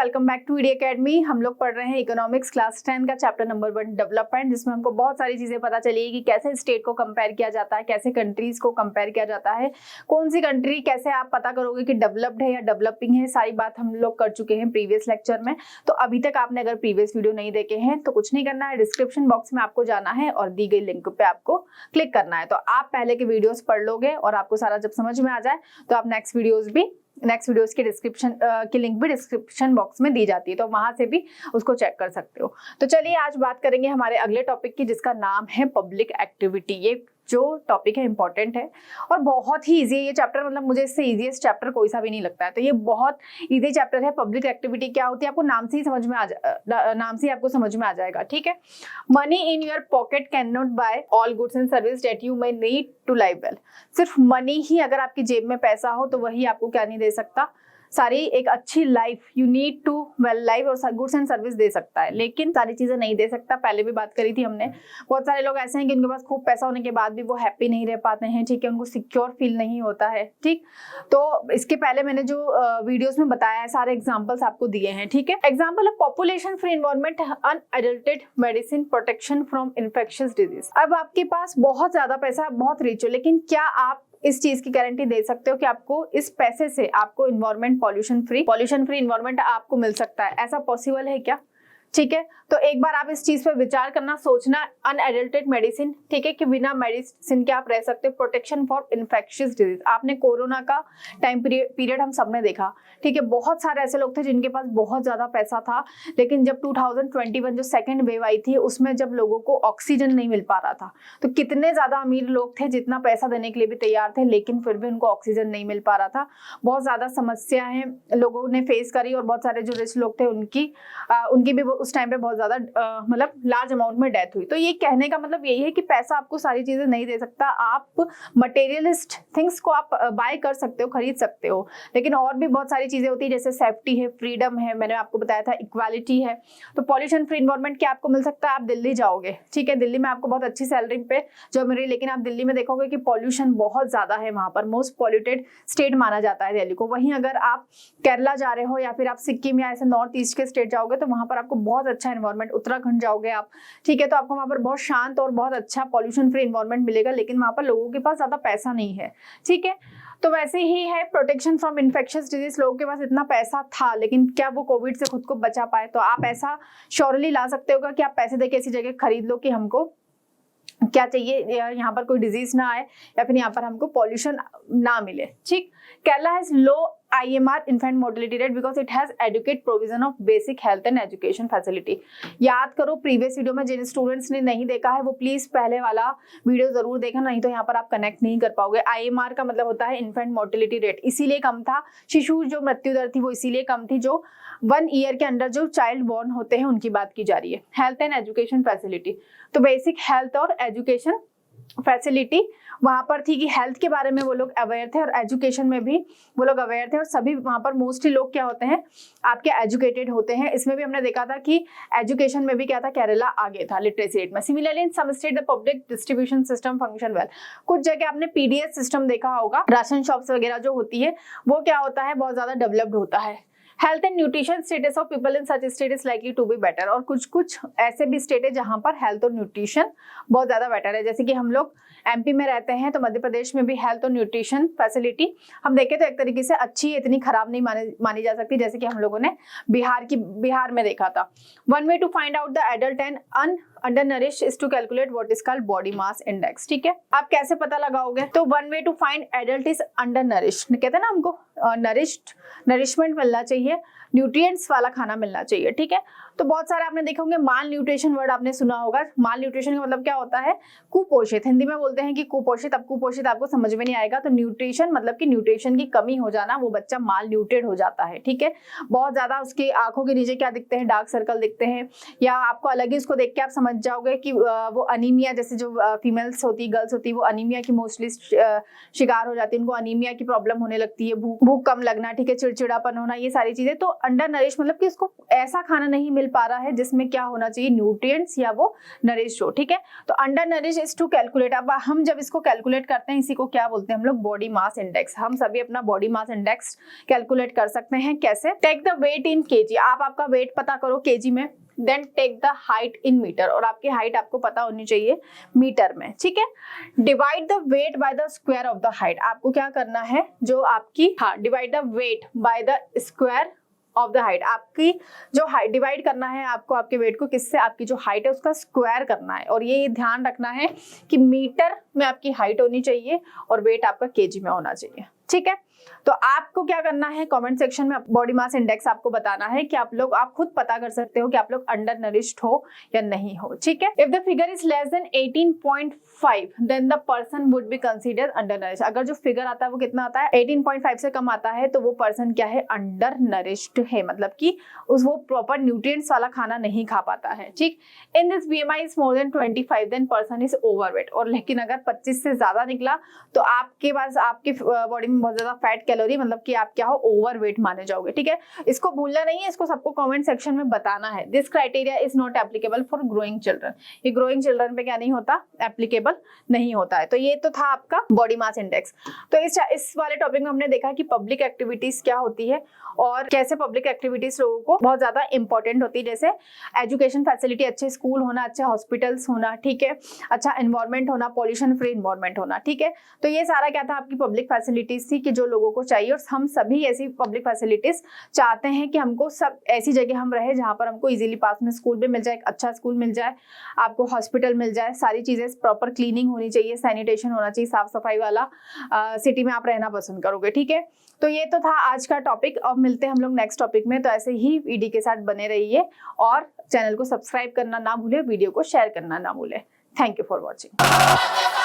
Welcome back to ED academy. हम लोग पढ़ रहे हैं इकोनॉमिक्स क्लास 10 का चैप्टर नंबर 1 डेवलपमेंट, जिसमें हमको बहुत सारी चीजें पता चली कि कैसे स्टेट को कंपेयर किया जाता है, कैसे कंट्रीज को कंपेयर किया जाता है, कौन सी कंट्री कैसे आप पता करोगे कि डेवलप्ड है या डेवलपिंग है। सारी बात हम लोग कर चुके हैं प्रीवियस लेक्चर में। तो अभी तक आपने अगर प्रीवियस वीडियो नहीं देखे हैं तो कुछ नहीं करना है, डिस्क्रिप्शन बॉक्स में आपको जाना है और दी गई लिंक पे आपको क्लिक करना है। तो आप पहले के वीडियोस पढ़ लोगे और आपको सारा जब समझ में आ जाए तो आप नेक्स्ट वीडियोस की डिस्क्रिप्शन की लिंक भी डिस्क्रिप्शन बॉक्स में दी जाती है, तो वहां से भी उसको चेक कर सकते हो। तो चलिए आज बात करेंगे हमारे अगले टॉपिक की, जिसका नाम है पब्लिक एक्टिविटी। ये जो टॉपिक है इंपॉर्टेंट है और बहुत ही इजी है ये चैप्टर, मतलब मुझे इससे इजीएस्ट चैप्टर कोई सा भी नहीं लगता है। तो ये बहुत इजी चैप्टर है। पब्लिक एक्टिविटी क्या होती है आपको नाम से ही आपको समझ में आ जाएगा, ठीक है। Money in your pocket can not buy all goods and service that you may need to live well. सिर्फ मनी ही, अगर आपकी जेब में पैसा हो तो वही आपको क्या नहीं दे सकता, सारी एक अच्छी life, you need to well life और गुड्स एंड सर्विस दे सकता है, लेकिन सारी चीजें नहीं दे सकता। पहले भी बात करी थी हमने। बहुत सारे लोग ऐसे हैं कि उनके पास खूब पैसा होने के बाद भी वो हैप्पी नहीं रह पाते हैं, ठीक है, उनको सिक्योर फील नहीं होता है, ठीक। तो इसके पहले मैंने जो वीडियोस में बताया है सारे एग्जांपल्स आपको दिए हैं, ठीक है। एग्जांपल है population free environment, unadulterated medicine, protection from infectious disease. अब आपके पास बहुत ज्यादा पैसा, बहुत रिच हो, लेकिन क्या आप इस चीज की गारंटी दे सकते हो कि आपको इस पैसे से आपको इन्वायरमेंट पॉल्यूशन फ्री इन्वायरमेंट आपको मिल सकता है? ऐसा पॉसिबल है क्या? ठीक है, तो एक बार आप इस चीज पे विचार करना, सोचना। अनएडल्टेड मेडिसिन, ठीक है, कि बिना मेडिसिन के आप रह सकते हो। प्रोटेक्शन फॉर इन्फेक्शियस डिजीज, आपने कोरोना का टाइम पीरियड हम सबने देखा, ठीक है। बहुत सारे ऐसे लोग थे जिनके पास बहुत ज्यादा पैसा था, लेकिन जब 2021 जो सेकेंड वेव आई थी उसमें जब लोगों को ऑक्सीजन नहीं मिल पा रहा था, तो कितने ज्यादा अमीर लोग थे जितना पैसा देने के लिए भी तैयार थे, लेकिन फिर भी उनको ऑक्सीजन नहीं मिल पा रहा था। बहुत ज्यादा समस्याएं लोगों ने फेस करी और बहुत सारे जो रिच लोग थे उनकी भी उस टाइम पे बहुत ज्यादा मतलब लार्ज अमाउंट में डेथ हुई। तो ये कहने का मतलब यही है कि पैसा आपको सारी चीजें नहीं दे सकता। आप मटेरियलिस्ट थिंग्स को आप बाय कर सकते हो, खरीद सकते हो, लेकिन और भी बहुत सारी चीजें होती है, जैसे सेफ्टी है, फ्रीडम है, मैंने आपको बताया था, इक्वालिटी है। तो पॉल्यूशन फ्री एनवायरनमेंट क्या आपको मिल सकता है? आप दिल्ली जाओगे, ठीक है, दिल्ली में आपको बहुत अच्छी सैलरी पे जॉब मिल रही है, लेकिन आप दिल्ली में देखोगे कि पॉल्यूशन बहुत ज्यादा है, वहां पर मोस्ट पॉल्यूटेड स्टेट माना जाता है दिल्ली को। वहीं अगर आप केरला जा रहे हो या फिर आप सिक्किम या ऐसे नॉर्थ ईस्ट के स्टेट जाओगे तो वहां पर आपको बहुत अच्छा एनवायरनमेंट, उत्तराखंड जाओगे आप, ठीक है, तो आपको वहां पर बहुत शांत और बहुत अच्छा पॉल्यूशन फ्री एनवायरनमेंट मिलेगा, लेकिन वहां पर लोगों के पास ज्यादा पैसा नहीं है, ठीक है। तो वैसे ही है प्रोटेक्शन फ्रॉम इन्फेक्शियस डिजीज, लोगों के पास इतना पैसा था लेकिन क्या वो कोविड से खुद को बचा पाए? तो आप ऐसा श्योरली ला सकते हो कि आप पैसे देके ऐसी जगह खरीद लो कि हमको क्या चाहिए, यहाँ पर कोई डिजीज ना आए या फिर यहाँ पर हमको पॉल्यूशन ना मिले, ठीक। Kerala has low IMR infant mortality rate because it has adequate provision of basic health and education facility। याद करो प्रीवियस वीडियो में, जिन स्टूडेंट्स ने नहीं देखा है वो प्लीज पहले वाला वीडियो जरूर देखना, नहीं तो यहाँ पर आप कनेक्ट नहीं कर पाओगे। IMR का मतलब होता है इन्फेंट मोर्टेलिटी रेट, इसीलिए कम था। शिशु जो मृत्यु दर थी वो इसीलिए कम थी, जो 1 ईयर के अंदर जो चाइल्ड बॉर्न होते हैं उनकी बात की जा रही है। हेल्थ एंड एजुकेशन फैसिलिटी, तो बेसिक हेल्थ और एजुकेशन फैसिलिटी वहां पर थी कि हेल्थ के बारे में वो लोग अवेयर थे और एजुकेशन में भी वो लोग अवेयर थे, और सभी वहां पर मोस्टली लोग क्या होते हैं, आपके एजुकेटेड होते हैं। इसमें भी हमने देखा था कि एजुकेशन में भी क्या था, केरला आगे था लिटरेसी रेट में। Similarly in some state the public distribution system function well. कुछ जगह आपने PDS सिस्टम देखा होगा, राशन शॉप्स वगैरह जो होती है वो क्या होता है, बहुत ज्यादा डेवलप्ड होता है। Health and nutrition status of people in such state is likely to be better, और कुछ ऐसे भी स्टेट है जहां पर हेल्थ और न्यूट्रिशन बहुत ज्यादा बेटर है। जैसे कि हम लोग MP में रहते हैं तो मध्य प्रदेश में भी हेल्थ और न्यूट्रिशन फैसिलिटी हम देखें तो एक तरीके से अच्छी है, इतनी खराब नहीं मानी जा सकती, जैसे कि हम लोगों ने बिहार में देखा था। One way to find out the adult and undernourished is to calculate what is called body mass index, ठीक है। आप कैसे पता लगाओगे? तो one way to find adult is undernourished, कहते हैं ना हमको नरिशमेंट मिलना चाहिए, न्यूट्रिएंट्स वाला खाना मिलना चाहिए, ठीक है। तो बहुत सारे आपने देखे होंगे माल न्यूट्रिशन वर्ड आपने सुना होगा। माल न्यूट्रिशन का मतलब क्या होता है? कुपोषित। हिंदी में बोलते हैं कि कुपोषित। अब कुपोषित आपको समझ में नहीं आएगा, तो न्यूट्रिशन मतलब कि न्यूट्रिशन की कमी हो जाना, वो बच्चा माल न्यूट्रेट हो जाता है, ठीक है। बहुत ज्यादा उसकी आंखों के नीचे क्या दिखते हैं, डार्क सर्कल दिखते हैं, या आपको अलग ही उसको देख के आप समझ जाओगे कि वो अनीमिया, जैसे जो फीमेल्स होती, गर्ल्स होती, वो अनीमिया की मोस्टली शिकार हो जाती है, उनको अनीमिया की प्रॉब्लम होने लगती है, भूख कम लगना, ठीक है, चिड़चिड़ापन होना, ये सारी चीजें। तो अंडर नरिश मतलब कि उसको ऐसा खाना नहीं मिल पा रहा है, जिसमें क्या होना चाहिए, न्यूट्रिएंट्स या वो नरिश हो, ठीक है। तो undernourish is to calculate, अब हम जब इसको कैलकुलेट करते हैं इसी को क्या बोलते हैं हम लोग, बॉडी मास इंडेक्स। हम सभी अपना बॉडी मास इंडेक्स कैलकुलेट कर सकते हैं, कैसे, take the weight in kg, आप आपका वेट पता करो केजी में, then take the height in meter, और आपकी हाइट आपको पता होनी चाहिए मीटर में, ठीक है। Divide the weight by the square of the height, आपको क्या करना है, जो आपकी, हाँ, divide the weight by the square of the height, आपकी जो हाइट डिवाइड करना है आपको, आपके वेट को किससे, आपकी जो हाइट है उसका स्क्वायर करना है, और ये ध्यान रखना है कि मीटर में आपकी हाइट होनी चाहिए और वेट आपका केजी में होना चाहिए, ठीक है। तो आपको क्या करना है, कमेंट सेक्शन में बॉडी मास इंडेक्स आपको बताना है कि आप खुद पता कर सकते हो कि आप लोग अंडर नरिश्ड हो या नहीं हो, ठीक है। If the figure is less than 18.5 then the person would be consider undernourished, अगर जो फिगर आता है वो कितना आता है, 18.5 से कम आता है, तो वो पर्सन क्या है, अंडर नरिश्ड है, मतलब कि वो प्रॉपर न्यूट्रिएंट्स वाला खाना नहीं खा पाता है, ठीक। In this BMI is more than 25 then person is overweight, और लेकिन अगर 25 से ज्यादा निकला तो आपके पास, आपकी बॉडी में बहुत ज्यादा फैट कैलोरी, मतलब कि आप क्या हो, ओवरवेट माने जाओगे, ठीक है। इसको भूलना नहीं है, इसको सबको कमेंट सेक्शन में बताना है। This criteria is not applicable for growing children, ये ग्रोइंग चिल्ड्रन पे क्या नहीं होता, एप्लीकेबल नहीं होता है। तो ये तो था आपका बॉडी मास इंडेक्स। तो इस वाले टॉपिक में हमने देखा कि पब्लिक एक्टिविटीज क्या होती है और कैसे पब्लिक एक्टिविटीज लोगों को बहुत ज्यादा इंपॉर्टेंट होती है, जैसे एजुकेशन फैसिलिटी, अच्छे स्कूल होना, अच्छे हॉस्पिटल्स होना, ठीक है, अच्छा एनवायरमेंट होना, पॉल्यूशन फ्री एनवायरमेंट होना, ठीक है। तो ये सारा क्या था, आपकी पब्लिक फैसिलिटीज थी कि जो लोगों को चाहिए, और हम सभी ऐसी पब्लिक फैसिलिटीज चाहते हैं कि हमको सब ऐसी जगह हम रहे जहां पर हमको इजीली पास में स्कूल भी मिल जाए, एक अच्छा स्कूल मिल जाए, आपको हॉस्पिटल मिल जाए, सारी चीजें प्रॉपर क्लीनिंग होनी चाहिए, सैनिटेशन होना चाहिए, साफ सफाई वाला सिटी में आप रहना पसंद करोगे, ठीक है। तो ये तो था आज का टॉपिक। अब मिलते हैं हम लोग नेक्स्ट टॉपिक में। तो ऐसे ही वीडियो के साथ बने रहिए और चैनल को सब्सक्राइब करना ना भूले, वीडियो को शेयर करना ना भूले। Thank you for watching.